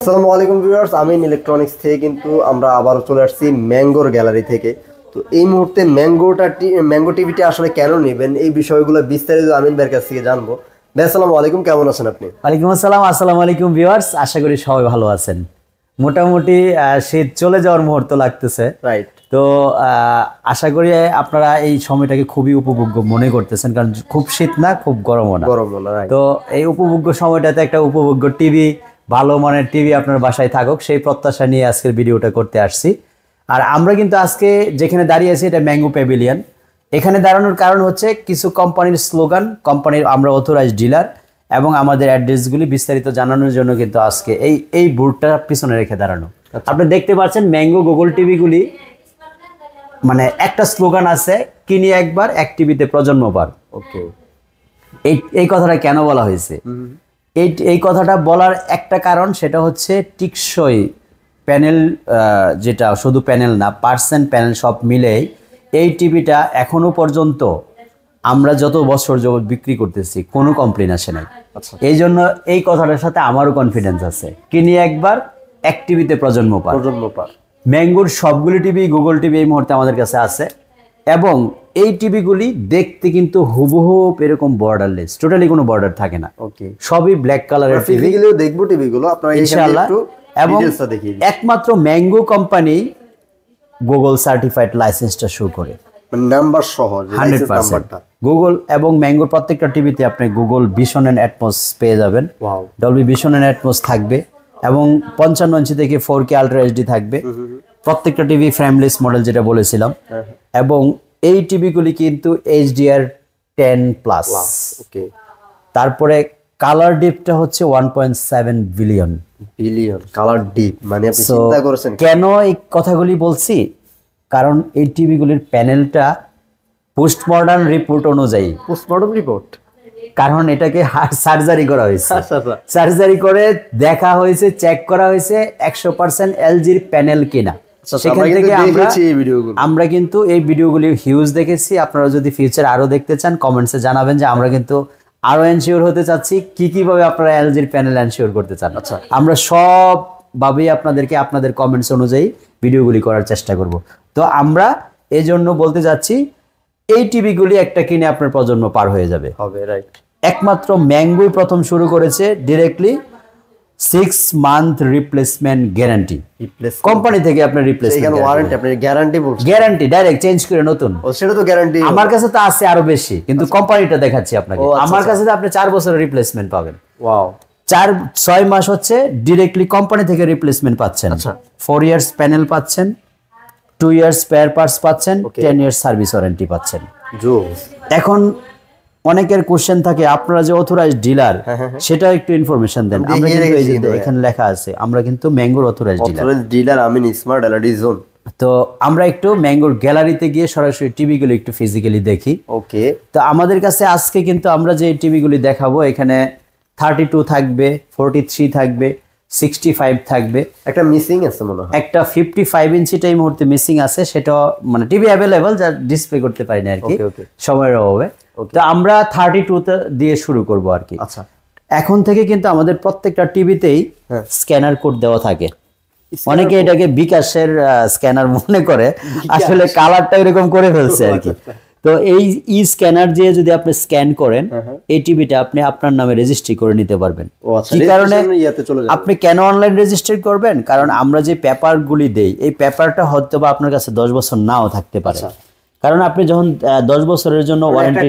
আসসালামু আলাইকুম ভিউয়ার্স, আমিন ইলেকট্রনিক্স থেকে কিন্তু আমরা আবারও চলে আসছি ম্যাঙ্গোর গ্যালারি থেকে। তো এই মুহূর্তে ম্যাঙ্গো টিভিটা আসলে কেন নেবেন এই বিষয়গুলো বিস্তারিত আমিন ভাইয়ের কাছ থেকে জানবো। ভাই আসসালামু আলাইকুম, কেমন আছেন আপনি? ওয়ালাইকুম আসসালাম। আসসালামু আলাইকুম ভিউয়ার্স, আশা করি সবাই ভালো আছেন। মোটামুটি শীত চলে যাওয়ার মুহূর্ত লাগতেছে, রাইট। তো আশা করি আপনারা এই সময়টাকে খুবই উপভোগ্য মনে করতেছেন, কারণ খুব শীত না খুব গরমও না। তো এই উপভোগ্য সময়টাতে একটা উপভোগ্য টিভি, ভালো মানের টিভি আপনার বাসায় থাকুক, সেই প্রত্যাশা নিয়ে আজকের ভিডিওটা করতে আসছি। আর আমরা কিন্তু আজকে যেখানে দাঁড়িয়ে আছি এটা ম্যাঙ্গো প্যাভিলিয়ন। এখানে দাঁড়ানোর কারণ হচ্ছে কিছু কোম্পানির স্লোগান, কোম্পানির আমরা অথরাইজড ডিলার এবং আমাদের অ্যাড্রেসগুলি বিস্তারিত জানানোর জন্য কিন্তু আজকে এই বোর্ডটা পিছনে রেখে দাঁড়ানো। আপনি দেখতে পাচ্ছেন ম্যাঙ্গো গুগল টিভিগুলি, মানে একটা স্লোগান আছে, কিনি একবার এক টিভিতে প্রজন্ম পার। ওকে, এই কথাটা কেন বলা হয়েছে? এই কথাটা বলার একটা কারণ, সেটা হচ্ছে টিকসই প্যানেল, যেটা শুধু প্যানেল না, পার্সেন্ট প্যানেল সব মিলেই এই টিভিটা এখনো পর্যন্ত আমরা যত বছর যাবত বিক্রি করতেছি কোনো কমপ্লেন আসে নাই। এই জন্য এই কথাটার সাথে আমারও কনফিডেন্স আছে, কিনি একবার এক টিভিতে প্রজন্ম পার। ম্যাঙ্গোর সবগুলি টিভি, গুগল টিভি এই মুহূর্তে আমাদের কাছে আছে এবং এই টিভিগুলি দেখতে কিন্তু হুবহু এরকম বর্ডারলেস, টোটালি কোনো বর্ডার থাকে না। ওকে, সবই ব্ল্যাক কালারের টিভি। দেখবো টিভিগুলো আপনারা ইনশাআল্লাহ। এবং একমাত্র ম্যাঙ্গো কোম্পানি গুগল সার্টিফাইড লাইসেন্সটা শো করে, নাম্বার সহ 100%। গুগল এবং ম্যাঙ্গোর প্রত্যেকটা টিভিতে আপনি গুগল ভিশন এন্ড অ্যাটমস পেয়ে যাবেন। ডলবি ভিশন এন্ড অ্যাটমস থাকবে এবং 55 ইঞ্চি থেকে 4K আলট্রা এইচডি থাকবে। প্রত্যেকটা টিভি ফ্রেমলেস মডেল যেটা বলেছিলাম, এবং এই টিভিগুলি কিন্তু HDR 10+। ওকে, তারপরে কালার ডিপটা হচ্ছে 1.7 বিলিয়ন কালার ডিপ। মানে আপনি চিন্তা করেছেন কেন এই কথাগুলি বলছি? কারণ এই টিভিগুলির প্যানেলটা পোস্টমডার্ন রিপোর্ট অনুযায়ী, কারণ এটাকে সার্জারি করা হয়েছে, সার্জারি করে দেখা হয়েছে, চেক করা হয়েছে 100% এলজির প্যানেল কিনা। সেখান থেকে আমরা কিন্তু এই ভিডিওগুলি হিউজ দেখেছি। আপনারা যদি ফিউচার আরো দেখতে চান কমেন্টসে জানাবেন, যে আমরা কিন্তু আরো এনশিওর হতে চাচ্ছি কিভাবে আপনারা এলজির প্যানেল এনশিওর করতে চান। আমরা সব ভাবেই আপনাদেরকে আপনাদের কমেন্টস অনুযায়ী ভিডিওগুলি করার চেষ্টা করব। তো আমরা এই জন্য বলতে যাচ্ছি, এই টিভিগুলি একটা কিনে আপনার প্রজন্ম পার হয়ে যাবে। একমাত্র ম্যাঙ্গোই প্রথম শুরু করেছে directly 6 month replacement guarantee. Company থেকে আপনার রিপ্লেসমেন্ট ওয়ারেন্টি, আপনার গ্যারান্টি ডাইরেক্ট চেঞ্জ করে নতুন। সেটা তো গ্যারান্টি আমার কাছে তো আছে আরো বেশি, কিন্তু কোম্পানিটা দেখাচ্ছি আপনাকে। আমার কাছে তো আপনি 4 বছরের রিপ্লেসমেন্ট পাবেন। 4-6 মাস হচ্ছে ডিরেক্টলি কোম্পানি থেকে রিপ্লেসমেন্ট পাচ্ছেন, 4 ইয়ার্স প্যানেল পাচ্ছেন, 2 ইয়ার্স স্পেয়ার পার্টস পাচ্ছেন, 10 ইয়ার্স সার্ভিস ওয়ারেন্টি পাচ্ছেন। এখন অনেকের কোশ্চেন থাকে, আপনারা যে অথরাইজড ডিলার সেটা একটু ইনফরমেশন দেন। আমরা কিন্তু এই যে এখানে লেখা আছে, আমরা কিন্তু ম্যাঙ্গোর অথরাইজড ডিলার, আমিন স্মার্ট এলইডি জোন। তো আমরা একটু ম্যাঙ্গোর গ্যালারিতে গিয়ে সরাসরি টিভিগুলো একটু ফিজিক্যালি দেখি। ওকে, তো আমাদের কাছে আজকে কিন্তু আমরা যে টিভিগুলি দেখাবো, এখানে 32 থাকবে, 43 থাকবে, 65 থাকবে। একটা মিসিং আছে মনে হয়, একটা 55 ইঞ্চিটা এই মুহূর্তে মিসিং আছে, সেটা মানে টিভি অ্যাভেলেবল, যা ডিসপ্লে করতে পারি না আর কি সময়ের অভাবে। তো আমরা 32 দিয়ে শুরু করব আর কি। আচ্ছা, এখন থেকে কিন্তু আমাদের প্রত্যেকটা টিভিতেই স্ক্যানার কোড দেওয়া থাকে। অনেকে এটাকে বিকাশের স্ক্যানার মনে করে, আসলে কালারটা এরকম করে ফেলছে আর কি। তো এই স্ক্যানার দিয়ে যদি আপনি স্ক্যান করেন, এই টিভিটা আপনি আপনার নামে রেজিস্ট্রি করে নিতে পারবেন। কি কারণে আপনি কেন অনলাইন রেজিস্ট্রি করবেন? কারণ আমরা যে পেপারগুলি দেই, এই পেপারটা হয়তো বা আপনার কাছে 10 বছর নাও থাকতে পারে। কারণ আপনি যখন 10 বছরের জন্য ওয়ারেন্টি,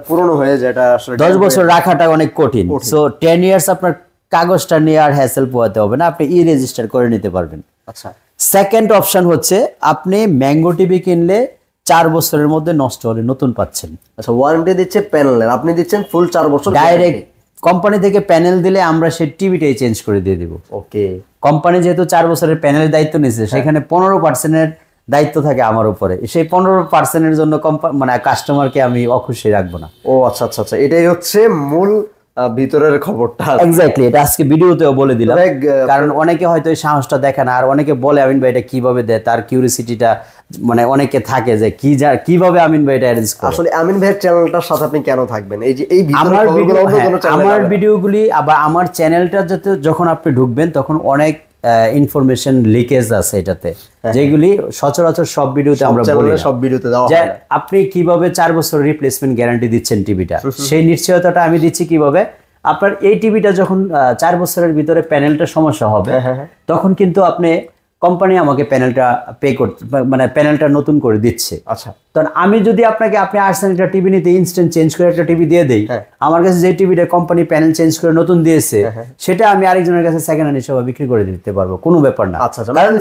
পুরনো হয়ে যায়, এটা আসলে 10 বছর রাখাটা অনেক কঠিন। সো 10 ইয়ার্স আপনার কাগজটা নিয়ে আর হ্যাসেল পোহাতে হবে না, আপনি রেজিস্টার করে নিতে পারবেন। আচ্ছা, সেকেন্ড অপশন হচ্ছে, আপনি ম্যাঙ্গো টিভি কিনলে 4 বছরের মধ্যে নষ্ট হলে নতুন পাচ্ছেন। আচ্ছা, ওয়ারেন্টি দিচ্ছে প্যানেলের, আপনি দিচ্ছেন ফুল 4 বছর ডাইরেক্ট। কোম্পানি থেকে প্যানেল দিলে আমরা সেই টিভিটাই চেঞ্জ করে দিয়ে দিব। ওকে, কোম্পানি যেহেতু 4 বছরের প্যানেলের দায়িত্ব নিয়েছে, সেখানে 15% দায়িত্ব থাকে আমার উপরে। সেই 15% জন্য মানে কাস্টমারকে আমি অখুশি রাখবো না। ও আচ্ছা আচ্ছা আচ্ছা, এটাই হচ্ছে মূল ভিতরের খবরটা। এক্স্যাক্টলি, এটা আজকে ভিডিওতেও বলে দিলাম, তবে, কারণ অনেকে হয়তো এই সাহসটা দেখে না, আর অনেকে বলে আমিন ভাই এটা কিভাবে দেয়, তার কিউরিসিটিটা মানে অনেকে থাকে যে কিভাবে আমিন ভাই এটা অ্যারেঞ্জ করে। আসলে আমিন ভাইয়ের চ্যানেলটার সাথে আপনি কেন থাকবেন? এই যে এই আমার ভিডিও, খবরগুলো অন্য কোনো চ্যানেলে আমার পাবেন না। ভিডিওগুলি আবার আমার চ্যানেলটা যাতে যখন আপনি ঢুকবেন তখন অনেক ইনফরমেশন লিকেজ আছে এটাতে, যেগুলি সচরাচর সব ভিডিওতে আমরা বলি না। সব ভিডিওতে দেওয়া যে হয় না। আপনি কিভাবে 4 বছর রিপ্লেসমেন্ট গ্যারান্টি দিচ্ছেন টিভিটা, সেই নিশ্চয়তাটা আমি দিচ্ছি কিভাবে। আপনার এই টিভিটা যখন 4 বছরের ভিতরে প্যানেলটা সমস্যা হবে, তখন কিন্তু আপনি কোম্পানি আমাকে প্যানেলটা পে করতে, মানে প্যানেলটা নতুন করে দিচ্ছে। আচ্ছা, তখন আমি যদি আপনি আসছেন একটা টিভি নিতে, ইনস্ট্যান্ট চেঞ্জ করে একটা টিভি দিয়ে দেই, আমার কাছে যে টিভিটা কোম্পানি প্যানেল চেঞ্জ করে নতুন দিয়েছে, সেটা আমি আরেকজনের কাছে সেকেন্ড হ্যান্ড হিসেবে বিক্রি করে দিতে পারবো, কোনো ব্যাপার না। আচ্ছা, কারণ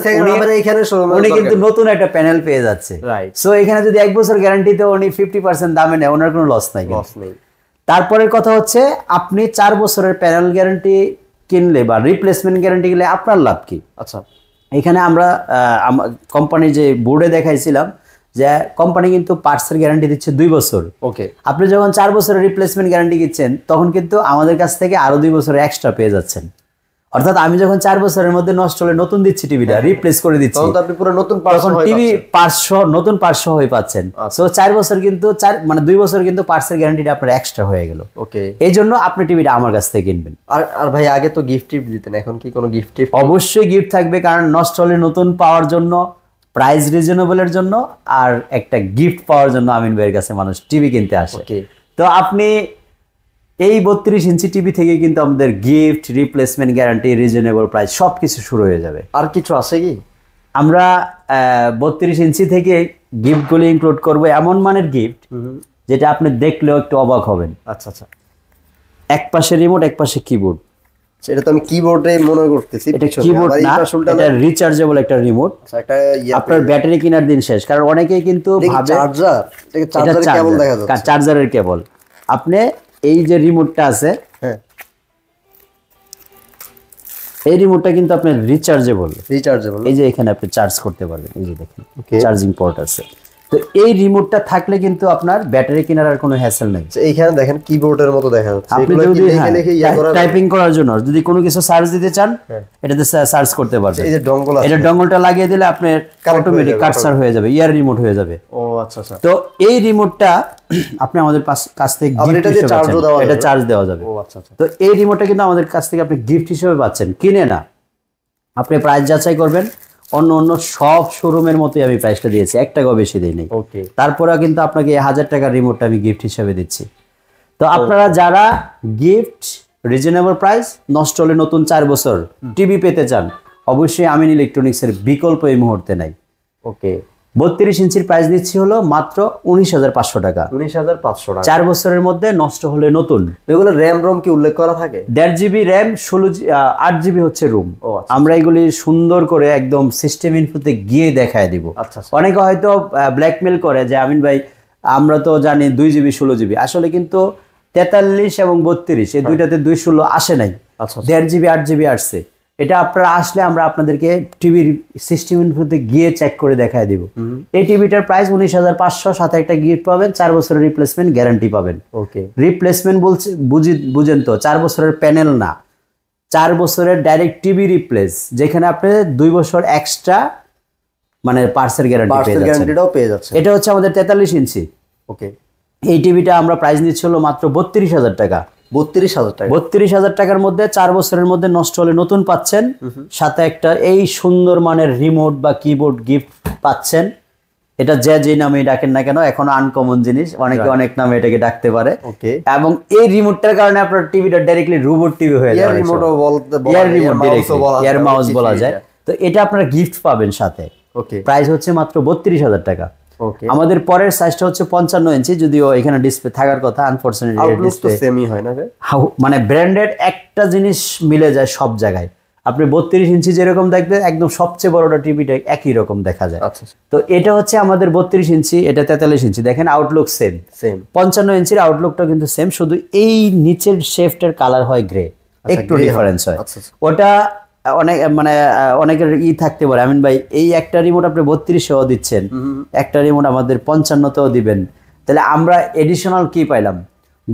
এখানে উনি কিন্তু নতুন একটা প্যানেল পেয়ে যাচ্ছে। রাইট। সো এখানে যদি 1 বছর গ্যারান্টিতে উনি 50% দামে নেয়, ওনার কোনো লস নাই। তারপরের কথা হচ্ছে, আপনি 4 বছরের প্যানেল গ্যারান্টি কিনলে বা রিপ্লেসমেন্ট গ্যারান্টি কিনলে আপনার লাভ কি? আচ্ছা, এখানে আমরা কোম্পানির যে বোর্ডে দেখাইছিলাম যে কোম্পানি কিন্তু পার্টসের গ্যারান্টি দিচ্ছে 2 বছর। ওকে। আপনি যখন 4 বছরের রিপ্লেসমেন্ট গ্যারান্টি দিচ্ছেন, তখন কিন্তু আমাদের কাছ থেকে আরো 2 বছর এক্সট্রা পেয়ে যাচ্ছেন। অর্থাৎ আমি যখন 4 বছরের মধ্যে নষ্ট হলে নতুন দিচ্ছি টিভিটা, রিপ্লেস করে দিচ্ছি, তখন আপনি পুরো নতুন পার্টস তখন টিভি পার্টস নতুন পার্টস হয়ে পাচ্ছেন। সো 4 বছর কিন্তু 2 বছর কিন্তু পার্টসের গ্যারান্টিটা আপনার এক্সট্রা হয়ে গেল। ওকে। এই জন্য আপনি টিভিটা আমার কাছ থেকে কিনবেন। আর ভাই, আগে তো গিফট টিপ দিতেন, এখন কি কোনো গিফট টিপ? অবশ্যই গিফট থাকবে, কারণ নষ্ট হলে নতুন পাওয়ার জন্য, প্রাইস রিজনেবলের জন্য, আর একটা গিফট পাওয়ার জন্য আমিন ভাইয়ের কাছে মানুষ টিভি কিনতে আসে। তো আপনি এই 32 ইঞ্চি টিভি থেকে কিন্তু আমাদের gift, replacement guarantee, reasonable price সবকিছু শুরু হয়ে যাবে। আর কিছু আছে কি? আমরা 32 ইঞ্চি থেকে গিফটগুলো ইনক্লুড করব, এমন মানের গিফট যেটা আপনি দেখলেও একটু অবাক হবেন। আচ্ছা আচ্ছা। এক পাশে রিমোট, এক পাশে কিবোর্ড। সেটা তো আমি কিবোর্ডে মনে করতেছি। এটা কিবোর্ড না, এটা রিচার্জেবল একটা রিমোট। একটা আপনার ব্যাটারি কেনার দিন শেষ, কারণ অনেকেই কিন্তু ভাবে চার্জার, চার্জারের কেবল দেখা যাচ্ছে, চার্জারের কেবল। আপনি এই যে রিমোটটা আছে, এই রিমোটটা কিন্তু আপনার রিচার্জেবল। এই যে এখানে আপনি চার্জ করতে পারবেন, এই যে দেখেন চার্জিং পোর্ট আছে। তো এই রিমোটটা থাকলে কিন্তু আপনার ব্যাটারি কেনার আর কোনো হ্যাসেল নেই। এইখানে দেখেন কিবোর্ডের মতো দেখা যাচ্ছে। আপনি যদি টাইপিং করার জন্য যদি কোনো কিছু সার্চ দিতে চান, এটাতে সার্চ করতে পারবেন। এই যে ডঙ্গল আছে, এটা ডঙ্গলটা লাগিয়ে দিলে আপনার অটোমেটিক কার্সার হয়ে যাবে, ইয়ার রিমোট হয়ে যাবে। ও আচ্ছা আচ্ছা। তো এই রিমোটটা আপনি আমাদের কাছ থেকে গিফট হিসেবে পাচ্ছেন, এটা চার্জ দেওয়া যাবে। ও আচ্ছা আচ্ছা। তো এই রিমোটটা কিন্তু আমাদের কাছ থেকে আপনি গিফট হিসেবে পাচ্ছেন, কিনে না। আপনি প্রাইস যাচাই করবেন, অন্য সব শোরুমের মতোই আমি প্রাইসটা দিয়েছি, 1 টাকাও বেশি দিই নাই। ওকে। তারপরে কিন্তু আপনাকে 1000 টাকার রিমোটটা আমি গিফট হিসেবে দিচ্ছি। তো আপনারা যারা গিফট, রিজনেবল প্রাইস, নষ্ট হলে নতুন 4 বছর টিভি পেতে চান, অবশ্যই আমিন ইলেকট্রনিক্সের বিকল্প এই মুহূর্তে নাই। ওকে। 32 ইঞ্চির প্রাইস দিচ্ছি হলো মাত্র 19,500 টাকা। 19,500 টাকা। 4 বছরের মধ্যে নষ্ট হলে নতুন। এগুলো র্যাম রোম কি উল্লেখ করা থাকে? 1.5 জিবি র্যাম, 8 জিবি হচ্ছে রুম। আমরা এগুলি সুন্দর করে একদম সিস্টেম ইনফোতে গিয়ে দেখায় দিব। আচ্ছা। অনেকে হয়তো ব্ল্যাকমেল করে যে আমিন ভাই আমরা তো জানি 2 জিবি 16 জিবি, আসলে কিন্তু 43 এবং 32 এই দুইটাতে 216 আসে নাই। 1.5 জিবি 8 জিবি আসছে। এটা আপনারা আসলে আমরা আপনাদেরকে টিভির সিস্টেম ইনফোতে গিয়ে চেক করে দেখায় দিব। এই টিভিটার প্রাইস 19,500, সাথে একটা গিফট পাবেন, 4 বছরের রিপ্লেসমেন্ট গ্যারান্টি পাবেন। ওকে। রিপ্লেসমেন্ট বলছে বুঝেন তো, 4 বছরের প্যানেল না, 4 বছরের ডাইরেক্ট টিভি রিপ্লেস, যেখানে আপনি 2 বছর এক্সট্রা মানে পার্টসের গ্যারান্টি পেয়ে যাচ্ছেন। এটা হচ্ছে আমাদের 43 ইঞ্চি। ওকে। এই টিভিটা আমরা প্রাইস নিচ্ছি হলো মাত্র 32,000 টাকা। 32,000 টাকা। 32,000 টাকার মধ্যে 4 বছরের মধ্যে নষ্ট হলে নতুন পাচ্ছেন, সাথে একটা এই সুন্দর মানের রিমোট বা কিবোর্ড গিফট পাচ্ছেন। এটা যে নামে ডাকেন না কেন, এখন আনকমন জিনিস, অনেকে অনেক নামে এটাকে ডাকতে পারে। ওকে। এবং এই রিমোটটার কারণে আপনার টিভিটা ডাইরেক্টলি রোবট টিভি হয়ে যায়, এয়ার মাউস বলা যায়। তো এটা আপনারা গিফট পাবেন সাথে। ওকে। প্রাইস হচ্ছে মাত্র 32,000 টাকা। ওকে। আমাদের পরের সাইজটা হচ্ছে 55 ইঞ্চি, যদিও এখানে ডিসপ্লে থাকার কথা, আনফরচুনেটলি আউটলুক তো সেমই হয় না রে, মানে ব্র্যান্ডেড একটা জিনিস মিলে যায় সব জায়গায়। আপনি 32 ইঞ্চি যেরকম দেখবেন, একদম সবচেয়ে বড়টা টিভিটা একই রকম দেখা যায়। আচ্ছা। তো এটা হচ্ছে আমাদের 32 ইঞ্চি, এটা 43 ইঞ্চি। দেখেন আউটলুক সেম। 55 ইঞ্চির আউটলুকটা কিন্তু সেম, শুধু এই নিচের শেফটের কালার হয় গ্রে, একটু ডিফারেন্স হয়। ওটা অনেকের থাকতে পারে, আমিন ভাই এই একটা রিমোট আপনি 32-এও দিচ্ছেন, একটা রিমোট আমাদের 55-তেও দিবেন, তাহলে আমরা এডিশনাল কি পাইলাম?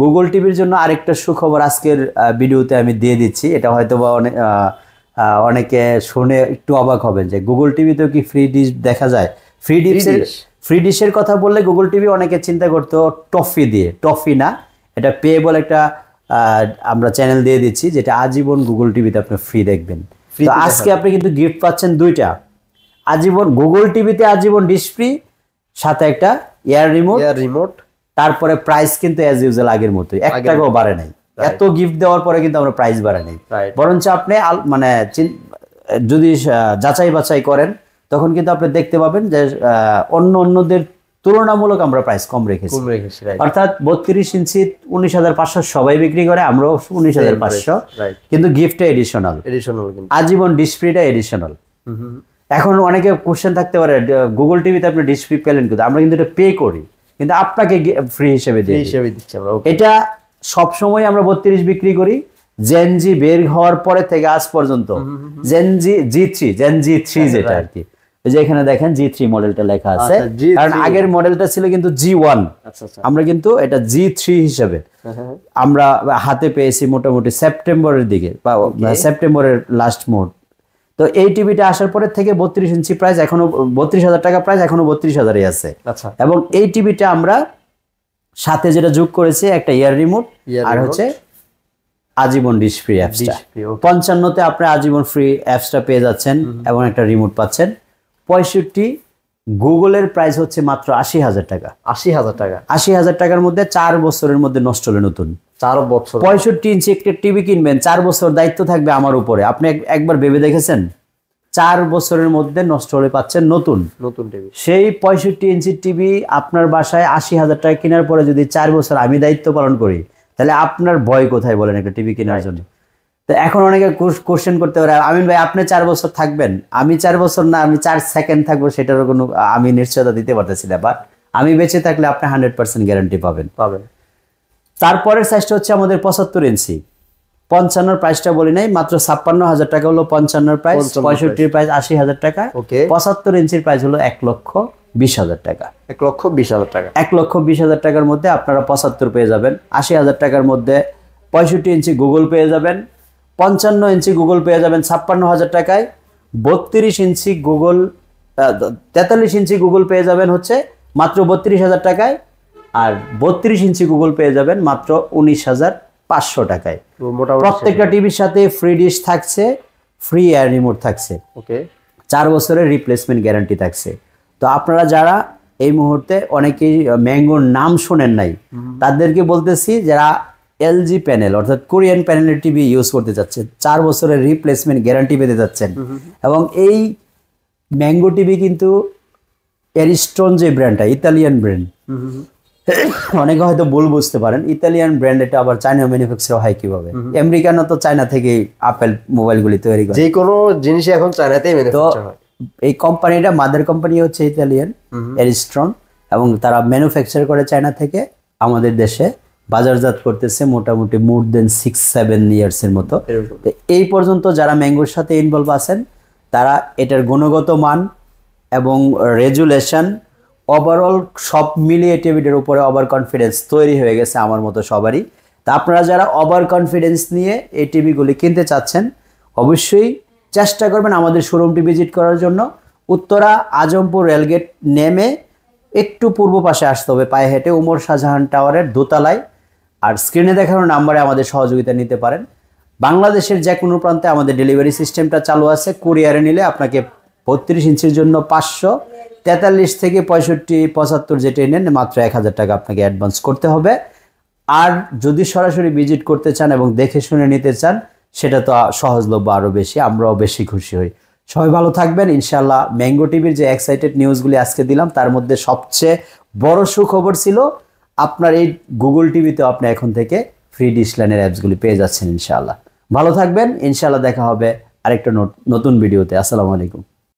গুগল টিভির জন্য আরেকটা সুখবর আজকের ভিডিওতে আমি দিয়ে দিচ্ছি। এটা হয়তো বা অনেকে শুনে একটু অবাক হবেন যে গুগল টিভিতেও কি ফ্রি ডিশ দেখা যায়। ফ্রি ডিশের কথা বললে গুগল টিভি অনেকে চিন্তা করতো টফি দিয়ে, টফি না, এটা পেয়েবল একটা আমরা চ্যানেল দিয়ে দিচ্ছি যেটা আজীবন গুগল টিভিতে আপনি ফ্রি দেখবেন। তো আজকে আপনি কিন্তু গিফট পাচ্ছেন দুইটা, আজীবন গুগল টিভিতে আজীবন ডিশ ফ্রি, সাথে একটা এয়ার রিমোট। তারপরে প্রাইস কিন্তু অ্যাজ ইউজুয়াল আগের মতোই, 1 টাকাও বাড়ে নাই। এত গিফট দেওয়ার পরে কিন্তু আমরা প্রাইস বাড়াই নাই, বরঞ্চ আপনি মানে যদি যাচাই বাছাই করেন তখন কিন্তু আপনি দেখতে পাবেন যে অন্যদের তুলনামূলক আমরা প্রাইস কম রেখেছি। অর্থাৎ 32 ইঞ্চি 19,500 সবাই বিক্রি করে, আমরাও 19,500, কিন্তু গিফটটা এডিশনাল, আজীবন ডিশ ফ্রিটা এডিশনাল। এখন অনেকে কোশ্চেন থাকতে পারে গুগল টিভিতে আপনি ডিশ ফ্রি পেলেন, কিন্তু আমরা কিন্তু এটা পে করি, কিন্তু আপনাকে ফ্রি হিসেবে দিচ্ছি। এটা সবসময় আমরা 32 বিক্রি করি, জেনজি বের হওয়ার পরে থেকে আজ পর্যন্ত। জেনজি জি3 যেটা আর কি, যে এখানে দেখেন G3 মডেলটা লেখা আছে, কারণ আগের মডেলটা ছিল কিন্তু G1, আমরা কিন্তু এটা G3 হিসেবে আমরা হাতে পেয়েছি মোটামুটি সেপ্টেম্বরের দিকে বা সেপ্টেম্বরের লাস্ট মোড। তো এই টিভিটা আসার পরে থেকে 32 ইঞ্চি প্রাইস এখনো 32,000 টাকা প্রাইস, এখনো 32,000-ই আছে। এবং এই টিভিটা আমরা সাথে যেটা যোগ করেছি একটা এয়ার রিমোট আর হচ্ছে আজীবন ডিশ ফ্রি অ্যাপসটা। 55-তে আপনি আজীবন ফ্রি অ্যাপসটা পেয়ে যাচ্ছেন এবং একটা রিমোট পাচ্ছেন। 65 গুগলের প্রাইস হচ্ছে মাত্র 80,000 টাকা। 80,000 টাকার মধ্যে 4 বছরের মধ্যে নষ্ট হলে নতুন 4 বছর। 65 ইঞ্চি একটা টিভি কিনবেন, 4 বছর দায়িত্ব থাকবে আমার উপরে। আপনি একবার ভেবে দেখেছেন 4 বছরের মধ্যে নষ্ট হলে পাচ্ছেন নতুন টিভি। সেই 65 ইঞ্চি টিভি আপনার বাসায় 80,000 টাকা কেনার পরে যদি 4 বছর আমি দায়িত্ব পালন করি, তাহলে আপনার ভয় কোথায় বলেন একটা টিভি কেনার জন্য? তো এখন অনেকে কোশ্চেন করতে পারে, আমিন ভাই আপনি 4 বছর থাকবেন, আমি 4 বছর না, আমি 4 সেকেন্ড থাকবো, সেটারও কোনো আমি নিশ্চয়তা দিতে পারতেছি না। বাট আমি বেঁচে থাকলে আপনি 100% গ্যারান্টি পাবেন। তারপরের সাইজটা হচ্ছে আমাদের 75 ইঞ্চি। 55 প্রাইসটা বলি নাই, মাত্র 56,000 টাকা হলো 55 প্রাইস, 65 প্রাইস 80,000 টাকা, 75 ইঞ্চির প্রাইস হলো 1,20,000 টাকা। 1,20,000 টাকার মধ্যে আপনারা 75 পেয়ে যাবেন। 80,000 টাকার মধ্যে 65 ইঞ্চি গুগল পেয়ে যাবেন, 55 ইঞ্চি গুগল পেয়ে যাবেন 56,000 টাকায়, 32 ইঞ্চি গুগল 43 ইঞ্চি গুগল পেয়ে যাবেন হচ্ছে মাত্র 32,000 টাকায়, আর 32 ইঞ্চি গুগল পেয়ে যাবেন মাত্র 19,500 টাকায়। প্রত্যেকটা টিভির সাথে ফ্রি ডিশ থাকছে, ফ্রি এয়ার রিমোট থাকছে, 4 বছরের রিপ্লেসমেন্ট গ্যারান্টি থাকছে। তো আপনারা যারা এই মুহূর্তে অনেকেই ম্যাঙ্গোর নাম শোনেন নাই, তাদেরকে বলতেছি যারা এলজি প্যানেল অর্থাৎ কোরিয়ান প্যানেলের টিভি ইউজ করতে চাচ্ছেন, 4 বছরের রিপ্লেসমেন্ট গ্যারান্টি পেতে যাচ্ছেন, এবং এই ম্যাঙ্গো টিভি কিন্তু এরিস্টন যে ব্র্যান্ডটা, ইতালিয়ান ব্র্যান্ড, অনেকে হয়তো ভুল বুঝতে পারেন, ইতালিয়ান ব্র্যান্ড, এটা আবার চায়না ম্যানুফ্যাকচার হয় কিভাবে? আমেরিকানো তো চায়না থেকে আপেল মোবাইলগুলি তৈরি করে, যে কোনো জিনিস এখন চায়নাতেই ম্যানুফ্যাকচার হয়। এই কোম্পানিটা মাদার কোম্পানি হচ্ছে ইতালিয়ান এরিস্ট্রন, এবং তারা ম্যানুফ্যাকচার করে চায়না থেকে, আমাদের দেশে বাজারজাত করতেছে মোটামুটি মোর দেন 6-7 ইয়ার্সের মতো। এই পর্যন্ত যারা ম্যাঙ্গোর সাথে ইনভলভ আছেন, তারা এটার গুণগত মান এবং রেজুলেশন ওভারঅল সব মিলিয়ে টিভিটার উপরে ওভার কনফিডেন্স তৈরি হয়ে গেছে আমার মতো সবারই। তা আপনারা যারা ওভার কনফিডেন্স নিয়ে এই টিভিগুলি কিনতে চাচ্ছেন, অবশ্যই চেষ্টা করবেন আমাদের শোরুমটি ভিজিট করার জন্য। উত্তরা আজমপুর রেলগেট নেমে একটু পূর্ব পাশে আসতে হবে পায়ে হেঁটে, উমর শাহজাহান টাওয়ারের দোতলায়। আর স্ক্রিনে দেখানো নাম্বারে আমাদের সহযোগিতা নিতে পারেন। বাংলাদেশের যে কোনো প্রান্তে আমাদের ডেলিভারি সিস্টেমটা চালু আছে। কুরিয়ারে নিলে আপনাকে 32 ইঞ্চির জন্য 500, 43 থেকে 65, 75 যেটা নেন মাত্র 1,000 টাকা আপনাকে অ্যাডভান্স করতে হবে। আর যদি সরাসরি ভিজিট করতে চান এবং দেখে শুনে নিতে চান, সেটা তো সহজলভ্য, আরও বেশি, আমরাও বেশি খুশি হই। সবাই ভালো থাকবেন ইনশাল্লাহ। ম্যাঙ্গো টিভির যে এক্সাইটেড নিউজগুলি আজকে দিলাম, তার মধ্যে সবচেয়ে বড় সুখবর ছিল আপনার এই গুগল টিভিতে আপনি এখন থেকে ফ্রি ডিশ লাইনের অ্যাপসগুলি পেয়ে যাচ্ছেন ইনশাআল্লাহ। ভালো থাকবেন ইনশাআল্লাহ। দেখা হবে আরেকটা নতুন ভিডিওতে। আসসালামু আলাইকুম।